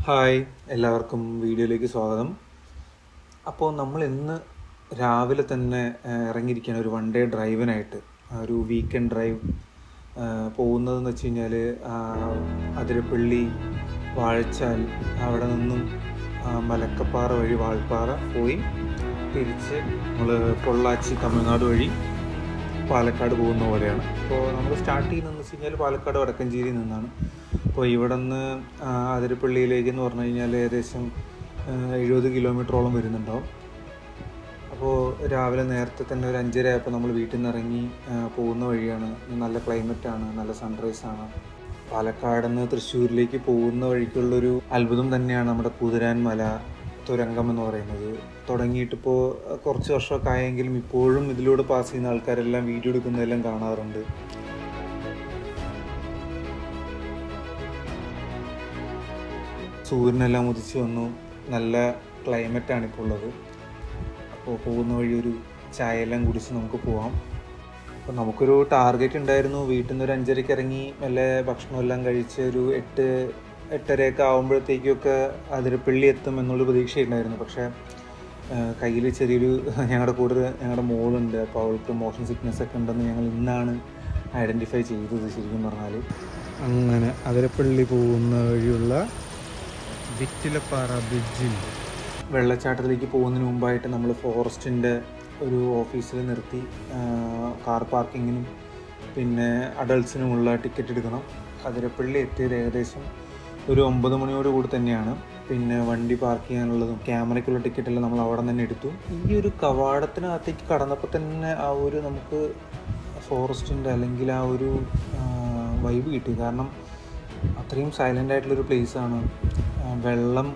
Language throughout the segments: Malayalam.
ഹായ്, എല്ലാവർക്കും വീഡിയോയിലേക്ക് സ്വാഗതം. അപ്പോൾ നമ്മൾ ഇന്ന് രാവിലെ തന്നെ ഇറങ്ങിയിരിക്കുകയാണ് ഒരു വൺ ഡേ ഡ്രൈവിനായിട്ട്. ഒരു വീക്കെൻഡ് ഡ്രൈവ്. പോകുന്നതെന്ന് വെച്ച് കഴിഞ്ഞാൽ അതിരപ്പള്ളി, വാഴച്ചാൽ, അവിടെ നിന്നും മലക്കപ്പാറ വഴി വാൾപ്പാറ പോയി തിരിച്ച് നമ്മൾ പൊള്ളാച്ചി തമിഴ്നാട് വഴി പാലക്കാട് പോകുന്ന പോലെയാണ്. അപ്പോൾ നമ്മൾ സ്റ്റാർട്ട് ചെയ്യുന്നതെന്ന് വെച്ച് കഴിഞ്ഞാൽ പാലക്കാട് വടക്കഞ്ചേരി നിന്നാണ്. അപ്പോൾ ഇവിടെ നിന്ന് അതിരപ്പള്ളിയിലേക്ക് എന്ന് പറഞ്ഞു കഴിഞ്ഞാൽ ഏകദേശം 70 കിലോമീറ്ററോളം വരുന്നുണ്ടാവും. അപ്പോൾ രാവിലെ നേരത്തെ തന്നെ ഒരു 5:30 ആയപ്പോൾ നമ്മൾ വീട്ടിൽ നിന്ന് ഇറങ്ങി പോകുന്ന വഴിയാണ്. നല്ല ക്ലൈമറ്റാണ്, നല്ല സൺറൈസാണ്. പാലക്കാട് നിന്ന് തൃശ്ശൂരിലേക്ക് പോകുന്ന വഴിക്കുള്ളൊരു അത്ഭുതം തന്നെയാണ് നമ്മുടെ കുതിരാൻ മല തുരങ്കം എന്ന് പറയുന്നത്. തുടങ്ങിയിട്ടിപ്പോൾ കുറച്ച് വർഷമൊക്കെ ആയെങ്കിലും ഇപ്പോഴും ഇതിലൂടെ പാസ് ചെയ്യുന്ന ആൾക്കാരെല്ലാം വീഡിയോ എടുക്കുന്നതെല്ലാം കാണാറുണ്ട്. സൂര്യനെല്ലാം ഉദിച്ച് വന്നു, നല്ല ക്ലൈമറ്റാണ് ഇപ്പോൾ ഉള്ളത്. അപ്പോൾ പോകുന്ന വഴി ഒരു ചായയെല്ലാം കുടിച്ച് നമുക്ക് പോവാം. അപ്പോൾ നമുക്കൊരു ടാർഗറ്റ് ഉണ്ടായിരുന്നു. വീട്ടിൽ നിന്ന് ഒരു 5:30 ഇറങ്ങി മെല്ലെ ഭക്ഷണമെല്ലാം കഴിച്ച് ഒരു 8-8:30 ആകുമ്പോഴത്തേക്കൊക്കെ അതിരപ്പള്ളി എത്തും എന്നുള്ള പ്രതീക്ഷയുണ്ടായിരുന്നു. പക്ഷേ കയ്യിൽ ചെറിയൊരു ഞങ്ങളുടെ മോളുണ്ട്. അപ്പോൾ അവൾക്ക് മോഷൻ സിക്നെസ് ഒക്കെ ഉണ്ടെന്ന് ഞങ്ങൾ ഇന്നാണ് ഐഡൻറ്റിഫൈ ചെയ്തത്. ശരിക്കും പറഞ്ഞാൽ അങ്ങനെ അതിരപ്പള്ളി പോകുന്ന വഴിയുള്ള വിറ്റിലപ്പാറ ബ്രിഡ്ജിൽ വെള്ളച്ചാട്ടത്തിലേക്ക് പോകുന്നതിന് മുമ്പായിട്ട് നമ്മൾ ഫോറസ്റ്റിൻ്റെ ഒരു ഓഫീസിൽ നിർത്തി കാർ പാർക്കിങ്ങിനും പിന്നെ അഡൾട്ട്സിനുമുള്ള ടിക്കറ്റ് എടുക്കണം. അതിരപ്പള്ളി എത്തിയത് ഏകദേശം ഒരു 9 മണിയോട് കൂടി തന്നെയാണ്. പിന്നെ വണ്ടി പാർക്ക് ചെയ്യാനുള്ളതും ക്യാമറയ്ക്കുള്ള ടിക്കറ്റെല്ലാം നമ്മൾ അവിടെ തന്നെ എടുത്തു. ഈ ഒരു കവാടത്തിനകത്തേക്ക് കടന്നപ്പോൾ തന്നെ ആ ഒരു നമുക്ക് ഫോറസ്റ്റിൻ്റെ അല്ലെങ്കിൽ ആ ഒരു വൈബ് കിട്ടി. കാരണം അത്രയും സൈലൻ്റ് ആയിട്ടുള്ളൊരു പ്ലേസാണ്. വെള്ളം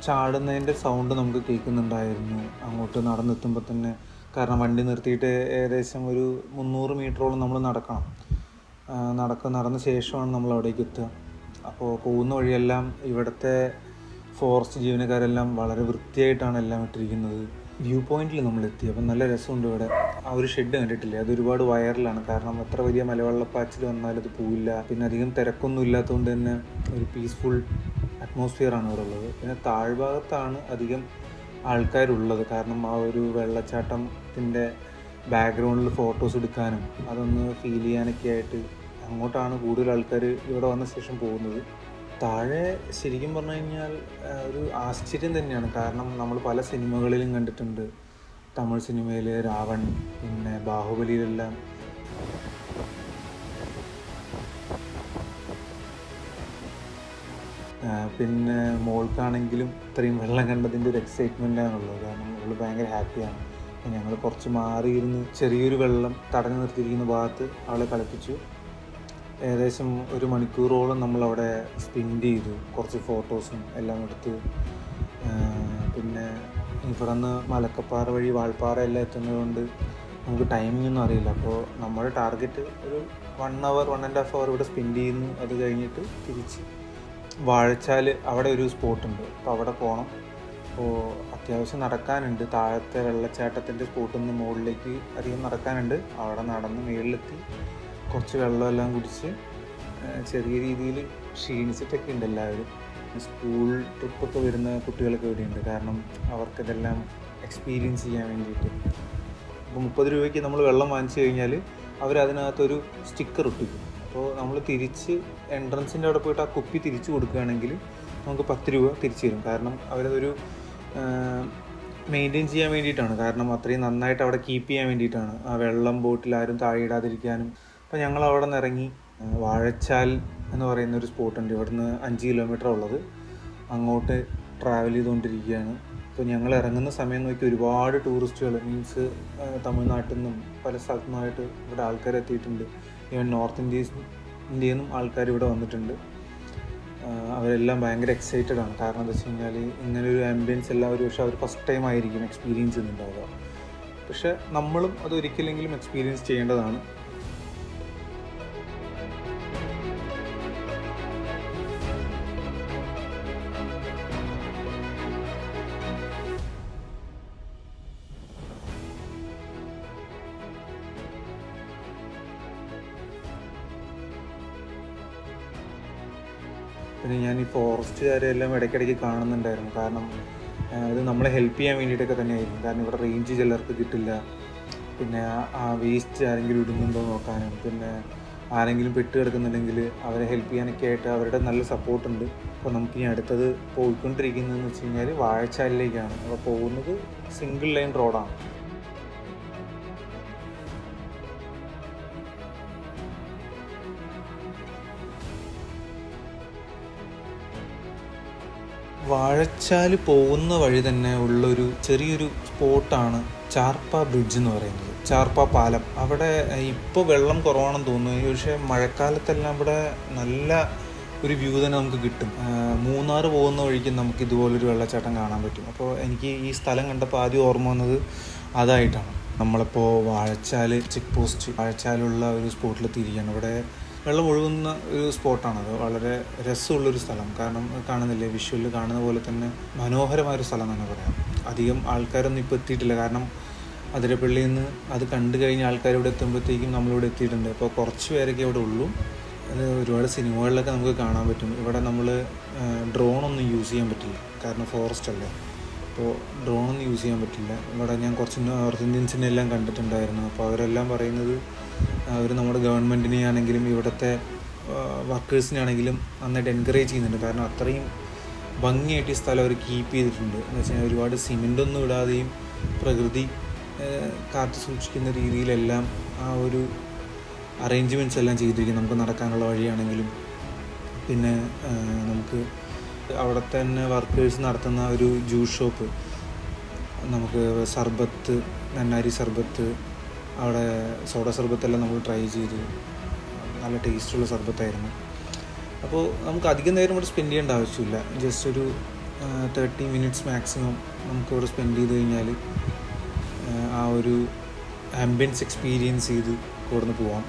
ചാടുന്നതിൻ്റെ സൗണ്ട് നമുക്ക് കേൾക്കുന്നുണ്ടായിരുന്നു അങ്ങോട്ട് നടന്നെത്തുമ്പോൾ തന്നെ. കാരണം വണ്ടി നിർത്തിയിട്ട് ഏകദേശം ഒരു 300 മീറ്ററോളം നമ്മൾ നടന്ന ശേഷമാണ് നമ്മൾ അവിടേക്ക് എത്തുക. അപ്പോൾ പോകുന്ന വഴിയെല്ലാം ഇവിടുത്തെ ഫോറസ്റ്റ് ജീവനക്കാരെല്ലാം വളരെ വൃത്തിയായിട്ടാണ് എല്ലാം ഇട്ടിരിക്കുന്നത്. വ്യൂ പോയിന്റിൽ നമ്മളെത്തി. അപ്പം നല്ല രസമുണ്ട് ഇവിടെ. ആ ഒരു ഷെഡ് കണ്ടിട്ടില്ലേ, അത് ഒരുപാട് വൈറലാണ്. കാരണം എത്ര വലിയ മലവെള്ളപ്പാച്ചിൽ വന്നാലും അത് പോവില്ല. പിന്നെ അധികം തിരക്കൊന്നും ഇല്ലാത്തതുകൊണ്ട് തന്നെ ഒരു പീസ്ഫുൾ അറ്റ്മോസ്ഫിയറാണ് ഇവിടെ ഉള്ളത്. പിന്നെ താഴ്ഭാഗത്താണ് അധികം ആൾക്കാരുള്ളത്. കാരണം ആ ഒരു വെള്ളച്ചാട്ടത്തിൻ്റെ ബാക്ക്ഗ്രൗണ്ടിൽ ഫോട്ടോസ് എടുക്കാനും അതൊന്ന് ഫീൽ ചെയ്യാനൊക്കെ ആയിട്ട് അങ്ങോട്ടാണ് കൂടുതൽ ആൾക്കാർ ഇവിടെ വന്ന ശേഷം പോകുന്നത്. താഴെ ശരിക്കും പറഞ്ഞു കഴിഞ്ഞാൽ ഒരു ആശ്ചര്യം തന്നെയാണ്. കാരണം നമ്മൾ പല സിനിമകളിലും കണ്ടിട്ടുണ്ട്. തമിഴ് സിനിമയിൽ രാവൺ, പിന്നെ ബാഹുബലിയിലെല്ലാം പിന്നെ മോൾക്കാണെങ്കിലും ഇത്രയും വെള്ളം കണ്ടതിൻ്റെ ഒരു എക്സൈറ്റ്മെൻറ്റാണുള്ളത്. കാരണം അവൾ ഭയങ്കര ഹാപ്പിയാണ്. ഞങ്ങൾ കുറച്ച് മാറിയിരുന്ന് ചെറിയൊരു വെള്ളം തടഞ്ഞു നിർത്തിയിരിക്കുന്ന ഭാഗത്ത് അവളെ കളിപ്പിച്ചു. ഏകദേശം 1 മണിക്കൂറോളം നമ്മളവിടെ സ്പെൻഡ് ചെയ്തു. കുറച്ച് ഫോട്ടോസും എല്ലാം എടുത്ത്. പിന്നെ ഇവിടെ നിന്ന് മലക്കപ്പാറ വഴി വാൾപ്പാറ എല്ലാം എത്തുന്നത് കൊണ്ട് നമുക്ക് ടൈമിംഗ് ഒന്നും അറിയില്ല. അപ്പോൾ നമ്മുടെ ടാർഗറ്റ് ഒരു 1 hour 1.5 hour ഇവിടെ സ്പെൻഡ് ചെയ്യുന്നു. അത് കഴിഞ്ഞിട്ട് തിരിച്ച് വാഴച്ചാൽ അവിടെ ഒരു സ്പോട്ടുണ്ട്. അപ്പോൾ അവിടെ പോകണം. അപ്പോൾ അത്യാവശ്യം നടക്കാനുണ്ട്. താഴത്തെ വെള്ളച്ചാട്ടത്തിൻ്റെ സ്പോട്ടിൽ നിന്ന് മുകളിലേക്ക് അധികം നടക്കാനുണ്ട്. അവിടെ നടന്ന് മുകളിലെത്തി കുറച്ച് വെള്ളമെല്ലാം കുടിച്ച് ചെറിയ രീതിയിൽ ക്ഷീണിച്ചിട്ടൊക്കെ ഉണ്ട് എല്ലാവരും. സ്കൂൾ ട്രിപ്പൊക്കെ വരുന്ന കുട്ടികളൊക്കെ ഇവിടെയുണ്ട്. കാരണം അവർക്കിതെല്ലാം എക്സ്പീരിയൻസ് ചെയ്യാൻ വേണ്ടിയിട്ട്. അപ്പോൾ 30 രൂപയ്ക്ക് നമ്മൾ വെള്ളം വാങ്ങിച്ചു കഴിഞ്ഞാൽ അവരതിനകത്തൊരു സ്റ്റിക്കർ ഒട്ടിക്കും. അപ്പോൾ നമ്മൾ തിരിച്ച് എൻട്രൻസിൻ്റെ അവിടെ പോയിട്ട് ആ കുപ്പി തിരിച്ചു കൊടുക്കുകയാണെങ്കിൽ നമുക്ക് 10 രൂപ തിരിച്ചു തരും. കാരണം അവരതൊരു മെയിൻറ്റെയിൻ ചെയ്യാൻ വേണ്ടിയിട്ടാണ്. കാരണം അത്രയും നന്നായിട്ട് അവിടെ കീപ്പ് ചെയ്യാൻ വേണ്ടിയിട്ടാണ്. ആ വെള്ളം ബോട്ടിൽ ആരും താഴെ ഇടാതിരിക്കാനും. അപ്പോൾ ഞങ്ങൾ അവിടെ നിന്ന് ഇറങ്ങി വാഴച്ചാൽ എന്ന് പറയുന്നൊരു സ്പോട്ടുണ്ട്. ഇവിടുന്ന് 5 കിലോമീറ്റർ ഉള്ളത്. അങ്ങോട്ട് ട്രാവൽ ചെയ്തുകൊണ്ടിരിക്കുകയാണ്. അപ്പോൾ ഞങ്ങൾ ഇറങ്ങുന്ന സമയം നോക്കി ഒരുപാട് ടൂറിസ്റ്റുകൾ, മീൻസ് തമിഴ്നാട്ടിൽ നിന്നും പല സ്ഥലത്തു നിന്നായിട്ട് ഇവിടെ ആൾക്കാർ എത്തിയിട്ടുണ്ട്. ഈവൻ നോർത്ത് ഇന്ത്യയിൽ നിന്നും ആൾക്കാർ ഇവിടെ വന്നിട്ടുണ്ട്. അവരെല്ലാം ഭയങ്കര എക്സൈറ്റഡ് ആണ്. കാരണം എന്താ വെച്ച് കഴിഞ്ഞാൽ ഇങ്ങനൊരു ആംബിയൻസ് എല്ലാവരും പക്ഷേ അവർ ഫസ്റ്റ് ടൈം ആയിരിക്കും എക്സ്പീരിയൻസ് ചെയ്യുന്നുണ്ടാവുക. പക്ഷേ നമ്മളും അത് ഒരിക്കലെങ്കിലും എക്സ്പീരിയൻസ് ചെയ്യേണ്ടതാണ്. പിന്നെ ഞാൻ ഈ ഫോറസ്റ്റുകാരെ എല്ലാം ഇടയ്ക്കിടയ്ക്ക് കാണുന്നുണ്ടായിരുന്നു. കാരണം ഇത് നമ്മളെ ഹെൽപ്പ് ചെയ്യാൻ വേണ്ടിയിട്ടൊക്കെ തന്നെയായിരുന്നു. കാരണം ഇവിടെ റേഞ്ച് ചിലർക്ക് കിട്ടില്ല. പിന്നെ ആ വേസ്റ്റ് ആരെങ്കിലും ഇടുന്നുണ്ടോ നോക്കാനും, പിന്നെ ആരെങ്കിലും പെട്ട് കിടക്കുന്നുണ്ടെങ്കിൽ അവരെ ഹെൽപ്പ് ചെയ്യാനൊക്കെ ആയിട്ട് അവരുടെ നല്ല സപ്പോർട്ടുണ്ട്. അപ്പോൾ നമുക്കിനി അടുത്തത് പോയിക്കൊണ്ടിരിക്കുന്നതെന്ന് വെച്ച് കഴിഞ്ഞാൽ വാഴച്ചാലിലേക്കാണ്. അപ്പോൾ പോകുന്നത് സിംഗിൾ ലൈൻ റോഡാണ്. വാഴച്ചാൽ പോകുന്ന വഴി തന്നെ ഉള്ളൊരു ചെറിയൊരു സ്പോട്ടാണ് ചാർപ്പ ബ്രിഡ്ജ് എന്ന് പറയുന്നത്, ചാർപ്പ പാലം. അവിടെ ഇപ്പോൾ വെള്ളം കുറവാണെന്ന് തോന്നുന്നു, പക്ഷേ മഴക്കാലത്തെല്ലാം ഇവിടെ നല്ല ഒരു വ്യൂ തന്നെ നമുക്ക് കിട്ടും. മൂന്നാർ പോകുന്ന വഴിക്ക് നമുക്ക് ഇതുപോലൊരു വെള്ളച്ചാട്ടം കാണാൻ പറ്റും. അപ്പോൾ എനിക്ക് ഈ സ്ഥലം കണ്ടപ്പോൾ ആദ്യം ഓർമ്മ വന്നത് അതായിട്ടാണ്. നമ്മളിപ്പോൾ വാഴച്ചാൽ ചെക്ക് പോസ്റ്റ്, വാഴച്ചാലുള്ള ഒരു സ്പോട്ടിലെത്തിയിരിക്കുകയാണ്. ഇവിടെ വെള്ളം ഒഴുകുന്ന ഒരു സ്പോട്ടാണത്. വളരെ രസമുള്ളൊരു സ്ഥലം. കാരണം കാണുന്നില്ലേ, വിഷ്വലിൽ കാണുന്ന പോലെ തന്നെ മനോഹരമായൊരു സ്ഥലം തന്നെ പറയാം. അധികം ആൾക്കാരൊന്നും ഇപ്പോൾ എത്തിയിട്ടില്ല. കാരണം അതിരപ്പള്ളിയിൽ നിന്ന് അത് കണ്ടു കഴിഞ്ഞ ആൾക്കാർ ഇവിടെ എത്തുമ്പോഴത്തേക്കും നമ്മളിവിടെ എത്തിയിട്ടുണ്ട്. അപ്പോൾ കുറച്ച് പേരൊക്കെ ഇവിടെ ഉള്ളൂ. അത് ഒരുപാട് സിനിമകളിലൊക്കെ നമുക്ക് കാണാൻ പറ്റും. ഇവിടെ നമ്മൾ ഡ്രോണൊന്നും യൂസ് ചെയ്യാൻ പറ്റില്ല, കാരണം ഫോറസ്റ്റ് അല്ലേ. അപ്പോൾ ഡ്രോണൊന്നും യൂസ് ചെയ്യാൻ പറ്റില്ല. ഇവിടെ ഞാൻ കുറച്ച് നോർത്ത് ഇന്ത്യൻസിനെ എല്ലാം കണ്ടിട്ടുണ്ടായിരുന്നു. അപ്പോൾ അവരെല്ലാം പറയുന്നത് അവർ നമ്മുടെ ഗവൺമെൻറ്റിനെ ആണെങ്കിലും ഇവിടുത്തെ വർക്കേഴ്സിനാണെങ്കിലും നന്നായിട്ട് എൻകറേജ് ചെയ്യുന്നുണ്ട്. കാരണം അത്രയും ഭംഗിയായിട്ട് ഈ സ്ഥലം അവർ കീപ്പ് ചെയ്തിട്ടുണ്ട്. എന്ന് വെച്ചാൽ ഒരുപാട് സിമെൻ്റൊന്നും ഇടാതെയും പ്രകൃതി കാത്തു സൂക്ഷിക്കുന്ന രീതിയിലെല്ലാം ആ ഒരു അറേഞ്ച്മെൻറ്റ്സ് എല്ലാം ചെയ്തിരിക്കും. നമുക്ക് നടക്കാനുള്ള വഴിയാണെങ്കിലും, പിന്നെ നമുക്ക് അവിടെ തന്നെ വർക്കേഴ്സ് നടത്തുന്ന ഒരു ജ്യൂസ് ഷോപ്പ്, നമുക്ക് സർബത്ത്, നന്നാരി സർബത്ത്, അവിടെ സോഡ സർബത്തെല്ലാം നമ്മൾ ട്രൈ ചെയ്തു. നല്ല ടേസ്റ്റുള്ള സർബത്തായിരുന്നു. അപ്പോൾ നമുക്ക് അധികം നേരം ഇവിടെ സ്പെൻഡ് ചെയ്യേണ്ട ആവശ്യമില്ല. ജസ്റ്റ് ഒരു 30 മിനിറ്റ്സ് മാക്സിമം നമുക്കിവിടെ സ്പെൻഡ് ചെയ്ത് കഴിഞ്ഞാൽ ആ ഒരു ആംബിയൻസ് എക്സ്പീരിയൻസ് ചെയ്ത് ഇവിടുന്ന് പോവാം.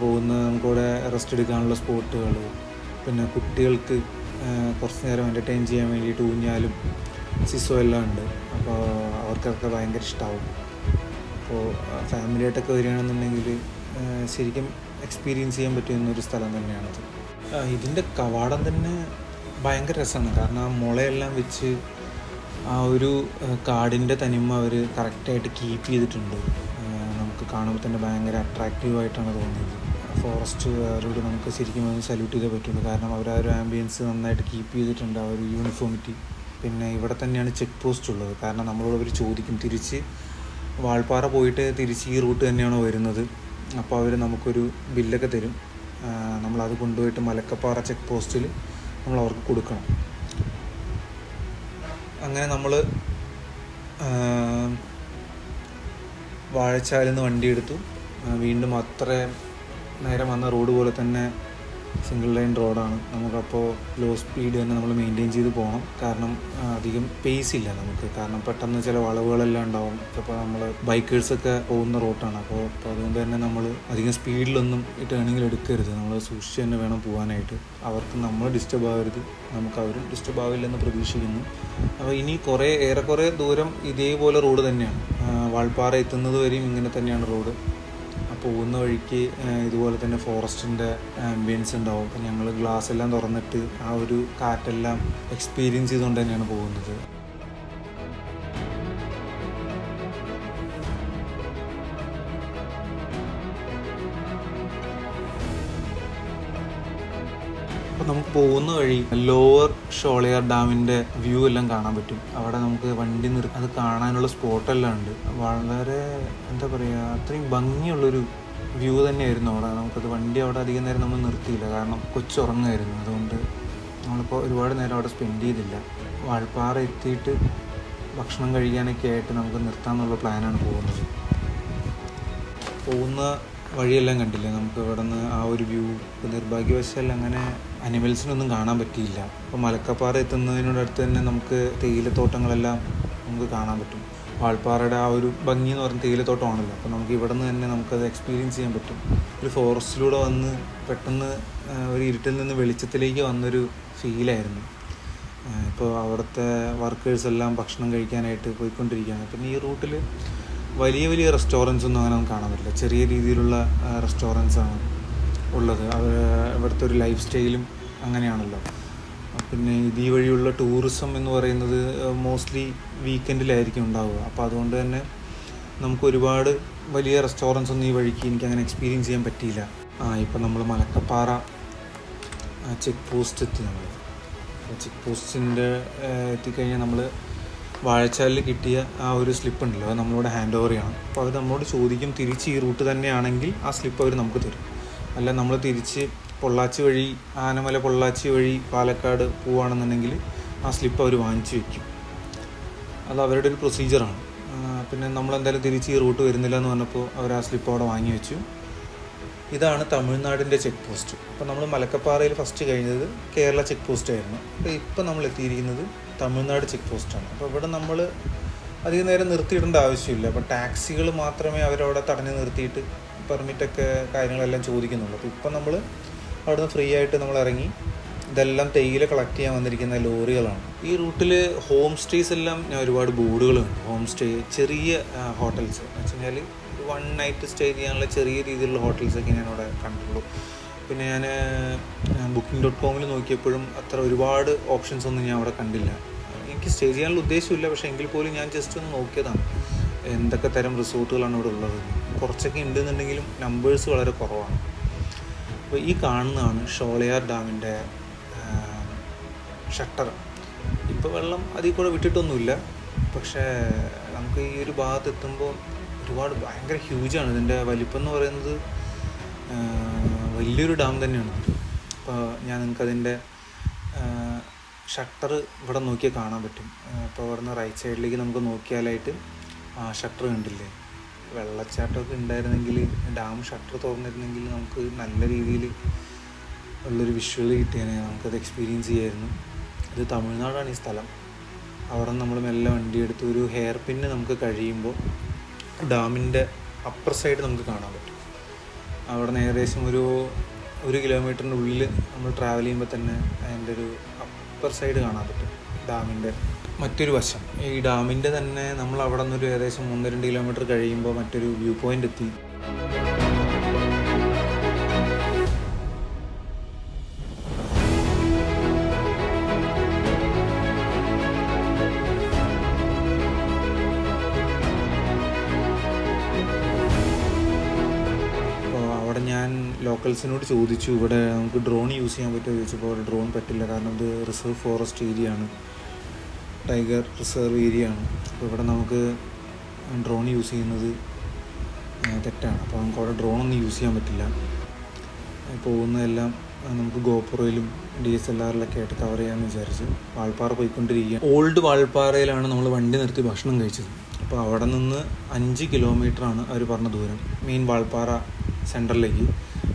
പോകുന്ന നമുക്കിവിടെ റെസ്റ്റ് എടുക്കാനുള്ള സ്പോട്ടുകൾ, പിന്നെ കുട്ടികൾക്ക് കുറച്ച് നേരം എൻ്റർടൈൻ ചെയ്യാൻ വേണ്ടിയിട്ട് ഊഞ്ഞാലും സിസോ എല്ലാം ഉണ്ട്. അപ്പോൾ അവർക്കൊക്കെ ഭയങ്കര ഇഷ്ടമാവും. അപ്പോൾ ഫാമിലിയായിട്ടൊക്കെ വരികയാണെന്നുണ്ടെങ്കിൽ ശരിക്കും എക്സ്പീരിയൻസ് ചെയ്യാൻ പറ്റുന്നൊരു സ്ഥലം തന്നെയാണത്. ഇതിൻ്റെ കവാടം തന്നെ ഭയങ്കര രസമാണ്. കാരണം ആ മുളയെല്ലാം വെച്ച് ആ ഒരു കാടിൻ്റെ തനിമ അവർ കറക്റ്റായിട്ട് കീപ്പ് ചെയ്തിട്ടുണ്ട്. നമുക്ക് കാണുമ്പോൾ തന്നെ ഭയങ്കര അട്രാക്റ്റീവായിട്ടാണ് തോന്നിയത്. ഫോറസ്റ്റുകാരോട് നമുക്ക് ശരിക്കും അത് സല്യൂട്ട് ചെയ്തേ പറ്റുള്ളൂ. കാരണം അവർ ആ ഒരു ആംബിയൻസ് നന്നായിട്ട് കീപ്പ് ചെയ്തിട്ടുണ്ട്, ആ ഒരു യൂണിഫോമിറ്റി. പിന്നെ ഇവിടെ തന്നെയാണ് ചെക്ക് പോസ്റ്റ് ഉള്ളത്. കാരണം നമ്മളോട് അവർ ചോദിക്കും, തിരിച്ച് വാൾപ്പാറ പോയിട്ട് തിരിച്ച് ഈ റൂട്ട് തന്നെയാണോ വരുന്നത്. അപ്പോൾ അവർ നമുക്കൊരു ബില്ലൊക്കെ തരും. നമ്മളത് കൊണ്ടുപോയിട്ട് മലക്കപ്പാറ ചെക്ക് പോസ്റ്റിൽ നമ്മൾ അവർക്ക് കൊടുക്കണം. അങ്ങനെ നമ്മൾ വാഴച്ചാലിൽ നിന്ന് വണ്ടി എടുത്തു. വീണ്ടും അത്ര നേരം വന്ന റോഡ് പോലെ തന്നെ സിംഗിൾ ലൈൻ റോഡാണ്. നമുക്കപ്പോൾ ലോ സ്പീഡ് തന്നെ നമ്മൾ മെയിൻറ്റെയിൻ ചെയ്ത് പോകണം. കാരണം അധികം പേസ് ഇല്ല നമുക്ക്. കാരണം പെട്ടെന്ന് ചില വളവുകളെല്ലാം ഉണ്ടാവും. ഇപ്പോൾ നമ്മൾ ബൈക്കേഴ്സൊക്കെ പോകുന്ന റൂട്ടാണ്. അപ്പോൾ അതുകൊണ്ട് തന്നെ നമ്മൾ അധികം സ്പീഡിലൊന്നും ഈ ടേണിങ്ങിൽ എടുക്കരുത്. നമ്മൾ സൂക്ഷിച്ച് തന്നെ വേണം പോകാനായിട്ട്. അവർക്ക് നമ്മൾ ഡിസ്റ്റർബ് ആവരുത്, നമുക്ക് അവരും ഡിസ്റ്റർബ് ആവില്ലെന്ന് പ്രതീക്ഷിക്കുന്നു. അപ്പോൾ ഇനി ഏറെക്കുറെ ദൂരം ഇതേപോലെ റോഡ് തന്നെയാണ്. വാൾപ്പാറ എത്തുന്നത് വരെയും ഇങ്ങനെ തന്നെയാണ് റോഡ്. പോകുന്ന വഴിക്ക് ഇതുപോലെ തന്നെ ഫോറസ്റ്റിൻ്റെ ആംബിയൻസ് ഉണ്ടാവും. അപ്പം ഞങ്ങൾ ഗ്ലാസ് എല്ലാം തുറന്നിട്ട് ആ ഒരു കാറ്റെല്ലാം എക്സ്പീരിയൻസ് ചെയ്തുകൊണ്ട് തന്നെയാണ് പോകുന്നത്. അപ്പോൾ നമുക്ക് പോകുന്ന വഴി ലോവർ ഷോളയാർ ഡാമിൻ്റെ വ്യൂ എല്ലാം കാണാൻ പറ്റും. അവിടെ നമുക്ക് വണ്ടി നിർത്തി അത് കാണാനുള്ള സ്പോട്ടെല്ലാം ഉണ്ട്. വളരെ എന്താ പറയുക, അത്രയും ഭംഗിയുള്ളൊരു വ്യൂ തന്നെയായിരുന്നു അവിടെ. നമുക്കത് വണ്ടി അവിടെ അധികം നേരം നമ്മൾ നിർത്തിയില്ല, കാരണം കൊച്ചുറങ്ങായിരുന്നു. അതുകൊണ്ട് നമ്മളിപ്പോൾ ഒരുപാട് നേരം അവിടെ സ്പെൻഡ് ചെയ്തില്ല. വാൾപ്പാറ എത്തിയിട്ട് ഭക്ഷണം കഴിക്കാനൊക്കെ ആയിട്ട് നമുക്ക് നിർത്താമെന്നുള്ള പ്ലാനാണ് പോകുന്നത്. പോകുന്ന വഴിയെല്ലാം കണ്ടില്ലേ, നമുക്ക് ഇവിടെ നിന്ന് ആ ഒരു വ്യൂ. നിർഭാഗ്യവശാൽ അങ്ങനെ അനിമൽസിനൊന്നും കാണാൻ പറ്റിയില്ല. അപ്പോൾ മലക്കപ്പാറ എത്തുന്നതിനോടടുത്ത് തന്നെ നമുക്ക് തേയിലത്തോട്ടങ്ങളെല്ലാം നമുക്ക് കാണാൻ പറ്റും. വാൾപ്പാറയുടെ ആ ഒരു ഭംഗി എന്ന് പറഞ്ഞാൽ തേയിലത്തോട്ടമാണല്ലോ. അപ്പോൾ നമുക്ക് ഇവിടെ നിന്ന് തന്നെ നമുക്കത് എക്സ്പീരിയൻസ് ചെയ്യാൻ പറ്റും. ഒരു ഫോറസ്റ്റിലൂടെ വന്ന് പെട്ടെന്ന് ഒരു ഇരുട്ടിൽ നിന്ന് വെളിച്ചത്തിലേക്ക് വന്നൊരു ഫീലായിരുന്നു. ഇപ്പോൾ അവിടുത്തെ വർക്കേഴ്സെല്ലാം ഭക്ഷണം കഴിക്കാനായിട്ട് പോയിക്കൊണ്ടിരിക്കുകയാണ്. പിന്നെ ഈ റൂട്ടിൽ വലിയ വലിയ റെസ്റ്റോറൻറ്റ്സ് ഒന്നും അങ്ങനെ കാണാൻ പറ്റില്ല. ചെറിയ രീതിയിലുള്ള റെസ്റ്റോറൻറ്റ്സാണ് ഉള്ളത്. ഇവിടുത്തെ ഒരു ലൈഫ് സ്റ്റൈലും അങ്ങനെയാണല്ലോ. പിന്നെ ഈ വഴിയുള്ള ടൂറിസം എന്ന് പറയുന്നത് മോസ്റ്റ്ലി വീക്കെൻഡിലായിരിക്കും ഉണ്ടാവുക. അപ്പോൾ അതുകൊണ്ട് തന്നെ നമുക്ക് ഒരുപാട് വലിയ റെസ്റ്റോറൻറ്റ്സ് ഒന്നും ഈ വഴിക്ക് എനിക്കങ്ങനെ എക്സ്പീരിയൻസ് ചെയ്യാൻ പറ്റിയില്ല. ഇപ്പം നമ്മൾ മലക്കപ്പാറ ചെക്ക് പോസ്റ്റ് എത്തി. നമ്മൾ ചെക്ക് പോസ്റ്റിൻ്റെ എത്തിക്കഴിഞ്ഞാൽ നമ്മൾ വാഴച്ചാലിൽ കിട്ടിയ ആ ഒരു സ്ലിപ്പ് ഉണ്ടല്ലോ, അത് നമ്മളോട് ഹാൻഡ് ഓവർ ചെയ്യണം. അപ്പോൾ അവർ നമ്മളോട് ചോദിക്കും തിരിച്ച് ഈ റൂട്ട് തന്നെയാണെങ്കിൽ ആ സ്ലിപ്പ് അവർ നമുക്ക് തരും. അല്ല നമ്മൾ തിരിച്ച് പൊള്ളാച്ചി വഴി ആനമല പൊള്ളാച്ചി വഴി പാലക്കാട് പോവുകയാണെന്നുണ്ടെങ്കിൽ ആ സ്ലിപ്പ് അവർ വാങ്ങിച്ച് വയ്ക്കും. അത് അവരുടെ ഒരു പ്രൊസീജിയറാണ്. പിന്നെ നമ്മളെന്തായാലും തിരിച്ച് ഈ റൂട്ട് വരുന്നില്ല എന്ന് പറഞ്ഞപ്പോൾ അവർ ആ സ്ലിപ്പ് അവിടെ വാങ്ങി വെച്ചു. ഇതാണ് തമിഴ്നാടിൻ്റെ ചെക്ക് പോസ്റ്റ്. അപ്പോൾ നമ്മൾ മലക്കപ്പാറയിൽ ഫസ്റ്റ് കഴിഞ്ഞത് കേരള ചെക്ക് പോസ്റ്റ് ആയിരുന്നു. അപ്പോൾ ഇപ്പോൾ നമ്മൾ എത്തിയിരിക്കുന്നത് തമിഴ്നാട് ചെക്ക് പോസ്റ്റാണ്. അപ്പോൾ ഇവിടെ നമ്മൾ അധികം നേരം നിർത്തിയിടേണ്ട ആവശ്യമില്ല. അപ്പോൾ ടാക്സികൾ മാത്രമേ അവരവിടെ തടഞ്ഞ് നിർത്തിയിട്ട് പെർമിറ്റൊക്കെ കാര്യങ്ങളെല്ലാം ചോദിക്കുന്നുള്ളൂ. അപ്പോൾ ഇപ്പം നമ്മൾ അവിടെ നിന്ന് ഫ്രീ ആയിട്ട് നമ്മൾ ഇറങ്ങി. ഇതെല്ലാം തേയില കളക്ട് ചെയ്യാൻ വന്നിരിക്കുന്ന ലോറികളാണ്. ഈ റൂട്ടിൽ ഹോം സ്റ്റേസ് എല്ലാം ഞാൻ ഒരുപാട് ബോർഡുകളുണ്ട്. ഹോം സ്റ്റേ, ചെറിയ ഹോട്ടൽസ് എന്ന് വെച്ച് കഴിഞ്ഞാൽ 1 നൈറ്റ് സ്റ്റേ ചെയ്യാനുള്ള ചെറിയ രീതിയിലുള്ള ഹോട്ടൽസൊക്കെ ഞാനവിടെ കണ്ടുള്ളൂ. പിന്നെ ഞാൻ booking.com നോക്കിയപ്പോഴും അത്ര ഒരുപാട് ഓപ്ഷൻസ് ഒന്നും ഞാൻ അവിടെ കണ്ടില്ല. എനിക്ക് സ്റ്റേ ചെയ്യാനുള്ള ഉദ്ദേശമില്ല, പക്ഷേ എങ്കിൽ പോലും ഞാൻ ജസ്റ്റ് ഒന്ന് നോക്കിയതാണ് എന്തൊക്കെ തരം റിസോർട്ടുകളാണ് ഇവിടെ ഉള്ളത്. കുറച്ചൊക്കെ ഉണ്ടെന്നുണ്ടെങ്കിലും നമ്പേഴ്സ് വളരെ കുറവാണ്. അപ്പോൾ ഈ കാണുന്നതാണ് ഷോളയാർ ഡാമിൻ്റെ ഷട്ടർ. ഇപ്പോൾ വെള്ളം അതിൽ കൂടെ വിട്ടിട്ടൊന്നുമില്ല, പക്ഷേ നമുക്ക് ഈ ഒരു ഭാഗത്ത് എത്തുമ്പോൾ ഒരുപാട് ഭയങ്കര ഹ്യൂജാണ്. ഇതിൻ്റെ വലിപ്പം എന്ന് പറയുന്നത് വലിയൊരു ഡാം തന്നെയാണ്. അപ്പോൾ ഞാൻ നിങ്ങൾക്കതിൻ്റെ ഷട്ടർ ഇവിടെ നോക്കിയാൽ കാണാൻ പറ്റും. അപ്പോൾ അവിടെ നിന്ന് റൈറ്റ് സൈഡിലേക്ക് നമുക്ക് നോക്കിയാലായിട്ട് ആ ഷട്ടർ കണ്ടില്ലേ. വെള്ളച്ചാട്ടമൊക്കെ ഉണ്ടായിരുന്നെങ്കിൽ, ഡാം ഷട്ടർ തുറന്നിരുന്നെങ്കിൽ നമുക്ക് നല്ല രീതിയിൽ ഉള്ളൊരു വിഷ്വൽ കിട്ടിയാൽ നമുക്കത് എക്സ്പീരിയൻസ് ചെയ്യായിരുന്നു. ഇത് തമിഴ്നാടാണ് ഈ സ്ഥലം. അവിടെ നമ്മൾ മെല്ലെ വണ്ടി എടുത്ത് ഒരു ഹെയർ പിന്ന് നമുക്ക് കഴിയുമ്പോൾ ഡാമിൻ്റെ അപ്പർ സൈഡ് നമുക്ക് കാണാൻ പറ്റും. അവിടെ നിന്ന് ഏകദേശം ഒരു 1 കിലോമീറ്ററിൻ്റെ ഉള്ളിൽ നമ്മൾ ട്രാവൽ ചെയ്യുമ്പോൾ തന്നെ അതിൻ്റെ ഒരു അപ്പർ സൈഡ് കാണാൻ പറ്റും, ഡാമിൻ്റെ മറ്റൊരു വശം. ഈ ഡാമിൻ്റെ തന്നെ നമ്മൾ അവിടെ നിന്നൊരു ഏകദേശം 1-2 കിലോമീറ്റർ കഴിയുമ്പോൾ മറ്റൊരു വ്യൂ പോയിൻ്റ് എത്തി. ഞാൻ ലോക്കൽസിനോട് ചോദിച്ചു ഇവിടെ നമുക്ക് ഡ്രോൺ യൂസ് ചെയ്യാൻ പറ്റുമോ ചോദിച്ചപ്പോൾ ഡ്രോൺ പറ്റില്ല, കാരണം ഇത് റിസർവ് ഫോറസ്റ്റ് ഏരിയ ആണ്, ടൈഗർ റിസർവ് ഏരിയ ആണ്. അപ്പോൾ ഇവിടെ നമുക്ക് ഡ്രോൺ യൂസ് ചെയ്യുന്നത് തെറ്റാണ്. അപ്പോൾ നമുക്ക് അവിടെ ഡ്രോണൊന്നും യൂസ് ചെയ്യാൻ പറ്റില്ല. പോകുന്നതെല്ലാം നമുക്ക് ഗോപ്രോയിലും DSLR-ലൊക്കെ ആയിട്ട് കവർ ചെയ്യാമെന്ന് വിചാരിച്ച് വാൾപ്പാറ പോയിക്കൊണ്ടിരിക്കുക. ഓൾഡ് വാൾപ്പാറയിലാണ് നമ്മൾ വണ്ടി നിർത്തി ഭക്ഷണം കഴിച്ചത്. അപ്പോൾ അവിടെ നിന്ന് 5 കിലോമീറ്ററാണ് അവർ പറഞ്ഞ ദൂരം മെയിൻ വാൾപ്പാറ സെൻറ്ററിലേക്ക്.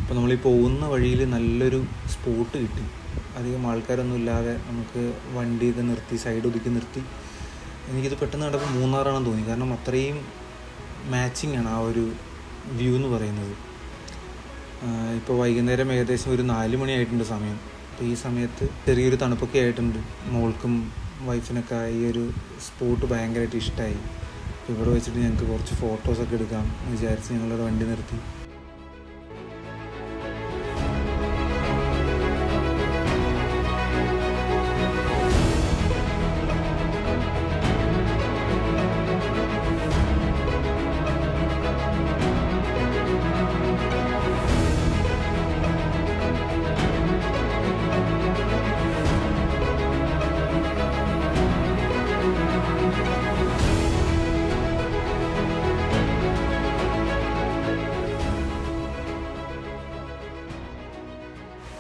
അപ്പോൾ നമ്മൾ ഈ പോകുന്ന വഴിയിൽ നല്ലൊരു സ്പോട്ട് കിട്ടി. അധികം ആൾക്കാരൊന്നും ഇല്ലാതെ നമുക്ക് വണ്ടിയൊക്കെ നിർത്തി സൈഡ് ഒതുക്കി നിർത്തി. എനിക്കിത് പെട്ടെന്ന് കണ്ടപ്പോൾ മൂന്നാറാണെന്ന് തോന്നി, കാരണം അത്രയും മാച്ചിങ് ആണ് ആ ഒരു വ്യൂ എന്ന് പറയുന്നത്. ഇപ്പോൾ വൈകുന്നേരം ഏകദേശം ഒരു 4 മണി ആയിട്ടുണ്ട് സമയം. അപ്പോൾ ഈ സമയത്ത് ചെറിയൊരു തണുപ്പൊക്കെ ആയിട്ടുണ്ട്. മോൾക്കും വൈഫിനൊക്കെ ഈ ഒരു സ്പോട്ട് ഭയങ്കരമായിട്ട് ഇഷ്ടമായി. ഇവിടെ വെച്ചിട്ട് ഞങ്ങൾക്ക് കുറച്ച് ഫോട്ടോസൊക്കെ എടുക്കാം എന്ന് വിചാരിച്ച് ഞങ്ങളുടെ വണ്ടി നിർത്തി.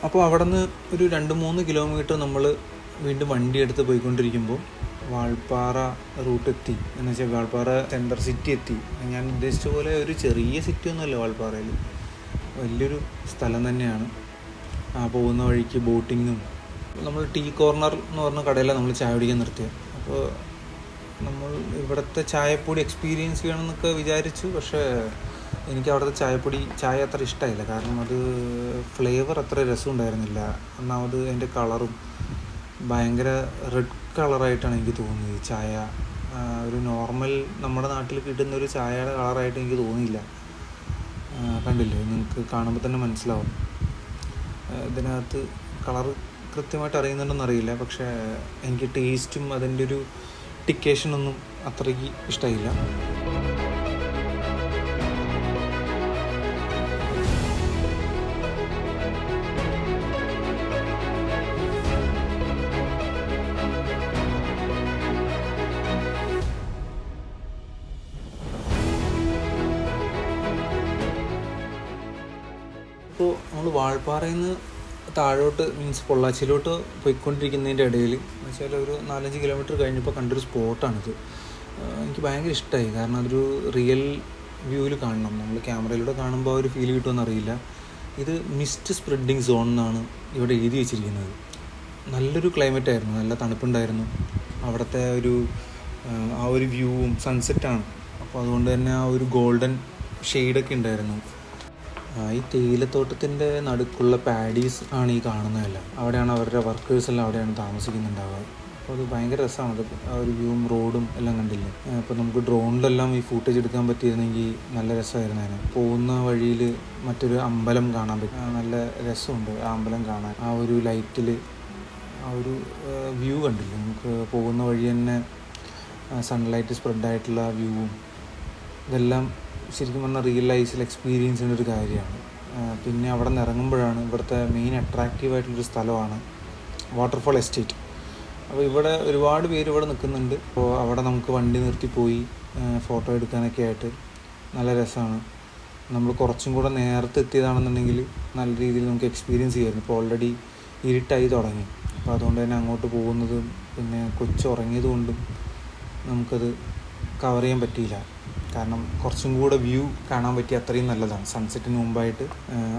അപ്പോൾ അവിടെ നിന്ന് ഒരു 2-3 കിലോമീറ്റർ നമ്മൾ വീണ്ടും വണ്ടി എടുത്ത് പോയിക്കൊണ്ടിരിക്കുമ്പോൾ വാൾപ്പാറ റൂട്ട് എത്തി. എന്ന് വെച്ചാൽ വാൾപ്പാറ സെൻട്രൽ സിറ്റി എത്തി. ഞാൻ ഉദ്ദേശിച്ച പോലെ ഒരു ചെറിയ സിറ്റി ഒന്നുമല്ല വാൾപ്പാറയിൽ, വലിയൊരു സ്ഥലം തന്നെയാണ്. പോകുന്ന വഴിക്ക് ബോട്ടിങ്ങും. നമ്മൾ ടീ കോർണർ എന്ന് പറഞ്ഞ കടയിലാണ് നമ്മൾ ചായ കുടിക്കാൻ നിർത്തിയത്. അപ്പോൾ നമ്മൾ ഇവിടുത്തെ ചായപ്പൊടി എക്സ്പീരിയൻസ് ചെയ്യണമെന്നൊക്കെ വിചാരിച്ചു. പക്ഷേ എനിക്ക് അവിടുത്തെ ചായ അത്ര ഇഷ്ടമായില്ല, കാരണം അത് ഫ്ലേവർ അത്ര രസം ഉണ്ടായിരുന്നില്ല. ഒന്നാമത് അതിൻ്റെ കളറും ഭയങ്കര റെഡ് കളറായിട്ടാണ് എനിക്ക് തോന്നിയത്. ചായ ഒരു നോർമൽ നമ്മുടെ നാട്ടിൽ കിട്ടുന്ന ഒരു ചായയുടെ കളറായിട്ട് എനിക്ക് തോന്നിയില്ല. കണ്ടില്ലേ, നിങ്ങൾക്ക് കാണുമ്പോൾ തന്നെ മനസ്സിലാവും. ഇതിനകത്ത് കളറ് കൃത്യമായിട്ട് അറിയുന്നുണ്ടെന്ന് അറിയില്ല, പക്ഷേ എനിക്ക് ടേസ്റ്റും അതിൻ്റെ ഒരു ടിക്കേഷനൊന്നും അത്രയ്ക്ക് ഇഷ്ടമായില്ല. ഇപ്പോൾ നമ്മൾ വാൾപ്പാറയിൽ നിന്ന് താഴോട്ട് മീൻസ് പൊള്ളാച്ചിയിലോട്ട് പോയിക്കൊണ്ടിരിക്കുന്നതിൻ്റെ ഇടയിൽ എന്ന് വെച്ചാൽ ഒരു 4-5 കിലോമീറ്റർ കഴിഞ്ഞപ്പോൾ കണ്ടൊരു സ്പോട്ടാണിത്. എനിക്ക് ഭയങ്കര ഇഷ്ടമായി, കാരണം അതൊരു റിയൽ വ്യൂവിൽ കാണണം. നമ്മൾ ക്യാമറയിലൂടെ കാണുമ്പോൾ ആ ഒരു ഫീൽ കിട്ടുമെന്ന് അറിയില്ല. ഇത് മിസ്റ്റ് സ്പ്രെഡിങ് സോൺ എന്നാണ് ഇവിടെ എഴുതി വെച്ചിരിക്കുന്നത്. നല്ലൊരു ക്ലൈമറ്റ് ആയിരുന്നു, നല്ല തണുപ്പുണ്ടായിരുന്നു. അവിടുത്തെ ആ ഒരു വ്യൂവും സൺസെറ്റാണ്, അപ്പോൾ അതുകൊണ്ട് തന്നെ ആ ഒരു ഗോൾഡൻ ഷെയ്ഡൊക്കെ ഉണ്ടായിരുന്നു. ഈ തേയിലത്തോട്ടത്തിൻ്റെ നടുക്കുള്ള പാഡീസ് ആണ് ഈ കാണുന്നതെല്ലാം. അവിടെയാണ് അവരുടെ വർക്കേഴ്സെല്ലാം അവിടെയാണ് താമസിക്കുന്നുണ്ടാവുക. അപ്പോൾ അത് ഭയങ്കര രസമാണ്. അത് ആ ഒരു വ്യൂവും റോഡും എല്ലാം കണ്ടില്ലേ. അപ്പോൾ നമുക്ക് ഡ്രോണിലെല്ലാം ഈ ഫൂട്ടേജ് എടുക്കാൻ പറ്റിയിരുന്നെങ്കിൽ നല്ല രസമായിരുന്നു. അതിന് പോകുന്ന വഴിയിൽ മറ്റൊരു അമ്പലം കാണാൻ പറ്റും, നല്ല രസമുണ്ട് ആ അമ്പലം കാണാൻ. ആ ഒരു ലൈറ്റിൽ ആ ഒരു വ്യൂ കണ്ടില്ലേ, നമുക്ക് പോകുന്ന വഴി തന്നെ സൺലൈറ്റ് സ്പ്രെഡായിട്ടുള്ള വ്യൂവും ഇതെല്ലാം ശരിക്കും പറഞ്ഞാൽ റിയൽ ലൈഫിൽ എക്സ്പീരിയൻസ് ചെയ്യുന്ന ഒരു കാര്യമാണ്. പിന്നെ അവിടെ നിന്ന് ഇറങ്ങുമ്പോഴാണ് ഇവിടുത്തെ മെയിൻ അട്രാക്റ്റീവായിട്ടുള്ളൊരു സ്ഥലമാണ് വാട്ടർഫോൾ എസ്റ്റേറ്റ്. അപ്പോൾ ഇവിടെ ഒരുപാട് പേര് ഇവിടെ നിൽക്കുന്നുണ്ട്. അപ്പോൾ അവിടെ നമുക്ക് വണ്ടി നിർത്തി പോയി ഫോട്ടോ എടുക്കാനൊക്കെ ആയിട്ട് നല്ല രസമാണ്. നമ്മൾ കുറച്ചും കൂടെ നേരത്തെ എത്തിയതാണെന്നുണ്ടെങ്കിൽ നല്ല രീതിയിൽ നമുക്ക് എക്സ്പീരിയൻസ് ചെയ്യായിരുന്നു. ഇപ്പോൾ ഓൾറെഡി ഇരുട്ടായി തുടങ്ങി. അപ്പോൾ അതുകൊണ്ട് തന്നെ അങ്ങോട്ട് പോകുന്നതും പിന്നെ കൊച്ചുറങ്ങിയത് കൊണ്ടും നമുക്കത് കവർ ചെയ്യാൻ പറ്റിയില്ല. കാരണം കുറച്ചും കൂടെ വ്യൂ കാണാൻ പറ്റിയ അത്രയും നല്ലതാണ് സൺസെറ്റിന് മുമ്പായിട്ട്.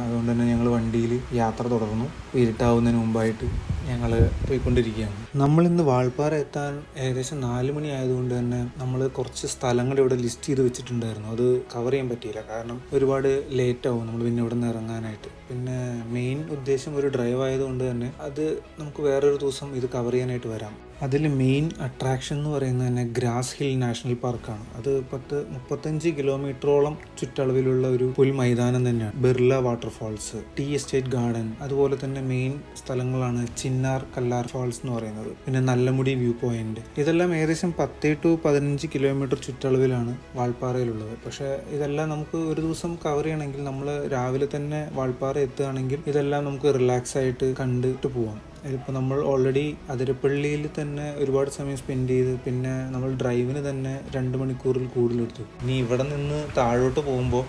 അതുകൊണ്ട് തന്നെ ഞങ്ങൾ വണ്ടിയിൽ യാത്ര തുടർന്നു. ഇരുട്ടാവുന്നതിന് മുമ്പായിട്ട് ഞങ്ങൾ പോയിക്കൊണ്ടിരിക്കുകയാണ്. നമ്മളിന്ന് വാൾപ്പാറ എത്താൻ ഏകദേശം 4 മണി ആയതുകൊണ്ട് തന്നെ നമ്മൾ കുറച്ച് സ്ഥലങ്ങൾ ഇവിടെ ലിസ്റ്റ് ചെയ്ത് വെച്ചിട്ടുണ്ടായിരുന്നു. അത് കവർ ചെയ്യാൻ പറ്റിയില്ല, കാരണം ഒരുപാട് ലേറ്റ് ആവും നമ്മൾ പിന്നെ ഇവിടെ നിന്ന് ഇറങ്ങാനായിട്ട്. പിന്നെ മെയിൻ ഉദ്ദേശം ഒരു ഡ്രൈവ് ആയതുകൊണ്ട് തന്നെ അത് നമുക്ക് വേറൊരു ദിവസം ഇത് കവർ ചെയ്യാനായിട്ട് വരാം. അതിൽ മെയിൻ അട്രാക്ഷൻ എന്ന് പറയുന്നത് തന്നെ ഗ്രാസ് ഹിൽ നാഷണൽ പാർക്കാണ്. അത് 35 കിലോമീറ്ററോളം ചുറ്റളവിലുള്ള ഒരു പുൽ മൈതാനം തന്നെയാണ്. Birla waterfalls, tea estate garden, അതുപോലെ തന്നെ മെയിൻ സ്ഥലങ്ങളാണ് ചിന്നാർ കല്ലാർ ഫാൾസ് എന്ന് പറയുന്നത്, പിന്നെ നല്ലമുടി വ്യൂ പോയിന്റ്. ഇതെല്ലാം ഏകദേശം 10 to 15 കിലോമീറ്റർ ചുറ്റളവിലാണ് വാൾപ്പാറയിലുള്ളത്. പക്ഷേ ഇതെല്ലാം നമുക്ക് ഒരു ദിവസം കവർ ചെയ്യണമെങ്കിൽ നമ്മൾ രാവിലെ തന്നെ വാൾപ്പാറ എത്തുകയാണെങ്കിൽ ഇതെല്ലാം നമുക്ക് റിലാക്സ് ആയിട്ട് കണ്ടിട്ട് പോവാം. ഇതിപ്പോൾ നമ്മൾ ഓൾറെഡി അതിരപ്പള്ളിയിൽ തന്നെ ഒരുപാട് സമയം സ്പെൻഡ് ചെയ്ത് പിന്നെ നമ്മൾ ഡ്രൈവിന് തന്നെ 2 മണിക്കൂറിൽ കൂടുതലെടുത്തു. ഇനി ഇവിടെ നിന്ന് താഴോട്ട് പോകുമ്പോൾ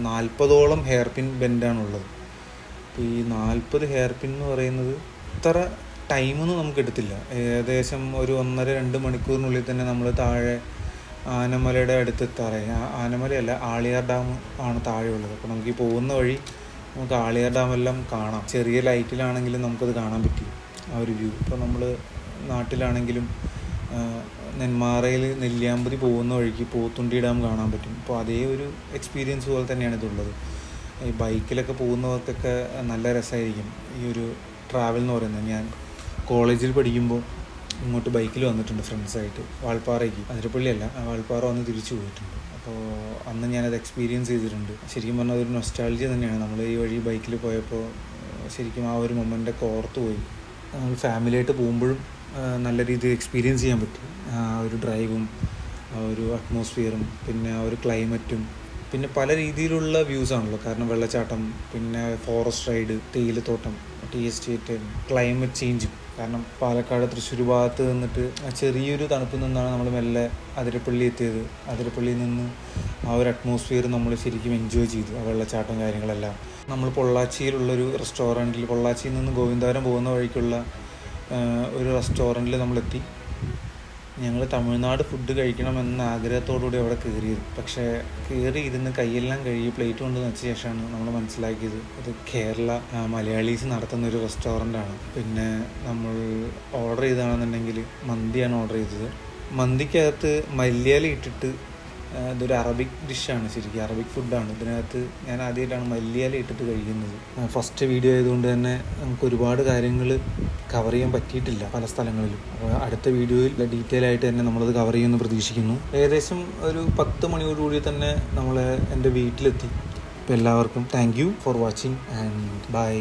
40ഓളം ഹെയർ പിൻ ബെൻഡാണുള്ളത്. അപ്പോൾ ഈ 40 ഹെയർ പിൻ എന്ന് പറയുന്നത് ഇത്ര ടൈമൊന്നും നമുക്ക് എടുത്തില്ല. ഏകദേശം ഒരു 1.5-2 മണിക്കൂറിനുള്ളിൽ തന്നെ നമ്മൾ താഴെ ആനമലയുടെ അടുത്തെത്താറായി. ആനമലയല്ല, ആളിയാർ ഡാം ആണ് താഴെയുള്ളത്. അപ്പോൾ നമുക്ക് ഈ പോകുന്ന വഴി നമുക്ക് ആളിയാർ ഡാമെല്ലാം കാണാം. ചെറിയ ലൈറ്റിലാണെങ്കിലും നമുക്കത് കാണാൻ പറ്റി ആ ഒരു വ്യൂ. ഇപ്പോൾ നമ്മൾ നാട്ടിലാണെങ്കിലും നെന്മാറയിൽ നെല്ലിയാമ്പതി പോകുന്ന വഴിക്ക് പോത്തുണ്ടി ഡാം കാണാൻ പറ്റും. അപ്പോൾ അതേ ഒരു എക്സ്പീരിയൻസ് പോലെ തന്നെയാണ് ഇതുള്ളത്. ഈ ബൈക്കിലൊക്കെ പോകുന്നവർക്കൊക്കെ നല്ല രസമായിരിക്കും ഈ ഒരു ട്രാവൽ എന്ന് പറയുന്നത്. ഞാൻ കോളേജിൽ പഠിക്കുമ്പോൾ ഇങ്ങോട്ട് ബൈക്കിൽ വന്നിട്ടുണ്ട് ഫ്രണ്ട്സായിട്ട് വാൾപ്പാറയ്ക്ക്. അതിരപ്പള്ളിയല്ല, വാൾപ്പാറ വന്ന് തിരിച്ചു പോയിട്ടുണ്ട്. അപ്പോൾ അന്ന് ഞാനത് എക്സ്പീരിയൻസ് ചെയ്തിട്ടുണ്ട്. ശരിക്കും പറഞ്ഞാൽ അതൊരു നൊസ്റ്റാൾജിയ തന്നെയാണ്. നമ്മൾ ഈ വഴി ബൈക്കിൽ പോയപ്പോൾ ശരിക്കും ആ ഒരു മൊമെൻ്റൊക്കെ ഓർത്ത് പോയി. നമ്മൾ ഫാമിലിയായിട്ട് പോകുമ്പോഴും നല്ല രീതിയിൽ എക്സ്പീരിയൻസ് ചെയ്യാൻ പറ്റും ആ ഒരു ഡ്രൈവും ആ ഒരു അറ്റ്മോസ്ഫിയറും പിന്നെ ആ ഒരു ക്ലൈമറ്റും. പിന്നെ പല രീതിയിലുള്ള വ്യൂസാണല്ലോ, കാരണം വെള്ളച്ചാട്ടം, പിന്നെ ഫോറസ്റ്റ് റൈഡ്, തേയിലത്തോട്ടം, ടീ എസ്റ്റേറ്റ്, ക്ലൈമറ്റ് ചേഞ്ചും. കാരണം പാലക്കാട് തൃശ്ശൂർ ഭാഗത്ത് നിന്നിട്ട് ചെറിയൊരു തണുപ്പിൽ നിന്നാണ് നമ്മൾ മെല്ലെ അതിരപ്പള്ളി എത്തിയത്. അതിരപ്പള്ളിയിൽ നിന്ന് ആ ഒരു അറ്റ്മോസ്ഫിയർ നമ്മൾ ശരിക്കും എൻജോയ് ചെയ്തു, ആ വെള്ളച്ചാട്ടം കാര്യങ്ങളെല്ലാം. നമ്മൾ പൊള്ളാച്ചിയിലുള്ളൊരു റെസ്റ്റോറൻറ്റിൽ, പൊള്ളാച്ചിയിൽ നിന്ന് ഗോവിന്ദാപുരം പോകുന്ന വഴിക്കുള്ള ഒരു റെസ്റ്റോറൻറ്റിൽ നമ്മളെത്തി. ഞങ്ങൾ തമിഴ്നാട് ഫുഡ് കഴിക്കണമെന്ന ആഗ്രഹത്തോടുകൂടി അവിടെ കയറിയത്. പക്ഷേ കയറി ഇരുന്ന് കൈയെല്ലാം കഴുകി പ്ലേറ്റ് കൊണ്ട് വെച്ച ശേഷമാണ് നമ്മൾ മനസ്സിലാക്കിയത് ഇത് കേരള മലയാളീസ് നടത്തുന്ന ഒരു റെസ്റ്റോറൻ്റാണ്. പിന്നെ നമ്മൾ ഓർഡർ ചെയ്തതാണെന്നുണ്ടെങ്കിൽ മന്തിയാണ് ഓർഡർ ചെയ്തത്. മന്തിക്കകത്ത് മല്ലിയില ഇട്ടിട്ട്, ഇതൊരു അറബിക് ഡിഷാണ്, ശരിക്കും അറബിക് ഫുഡാണ്. ഇതിനകത്ത് ഞാൻ ആദ്യമായിട്ടാണ് മല്ലിയില ഇട്ടിട്ട് കഴിക്കുന്നത്. ഫസ്റ്റ് വീഡിയോ ആയതുകൊണ്ട് തന്നെ നമുക്ക് ഒരുപാട് കാര്യങ്ങൾ കവർ ചെയ്യാൻ പറ്റിയിട്ടില്ല പല സ്ഥലങ്ങളിലും. അപ്പോൾ അടുത്ത വീഡിയോയിൽ ഡീറ്റെയിൽ ആയിട്ട് തന്നെ നമ്മളത് കവർ ചെയ്യുമെന്ന് പ്രതീക്ഷിക്കുന്നു. ഏകദേശം ഒരു 10 മണിയോടുകൂടി തന്നെ നമ്മൾ എൻ്റെ വീട്ടിലെത്തി. അപ്പോൾ എല്ലാവർക്കും thank you for watching and by.